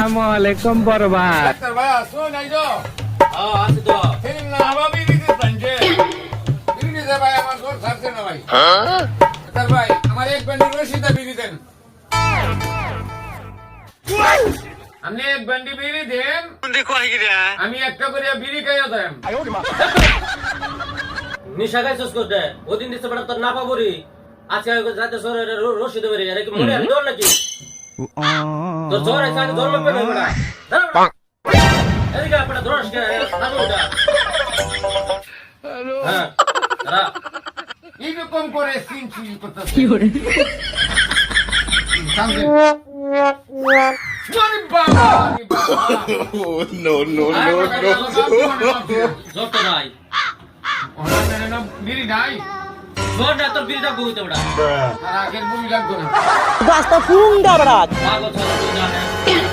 আসসালামাইকুম বড় ভাই। ডাক্তার ভাই আসো নাই তো? আছে তো। সেদিন না হবা বিড়ি দিতে বিড়ি দিতে ভাই আমার ঘর ছাড়ছে না ভাই। ডাক্তার ভাই আমার এক বান্ডি রশিদা বিড়ি দেন। আপনি এক বান্ডি বিড়ি দেন, আমি একটা করে বিড়ি খাইয়া দেন। নিশা খাইছস করতে ওদিন দিতে পারে তোর না পাবরি আজকে রাতে সরে রশি দেবে রে কি মনে দর নাকি তোর জ্বর আছে আমি ধর্ম পেবে বড়া এদিকে আপনা ধরস কে হাজুটা হ্যাঁ রা এইরকম করে সিন চিল করতেছে। কি করে আরে বাবা, আরে বাবা। No, no, no, no. জ্বর তো নাই ওনার না বিড়ি নাই, জ্বর না তোর বিলটা বইতে বড়া আর আগের বুড়ি লাগতো না। রাস্তা ফুং দা বড় পাগল ছাড়া তুই জানে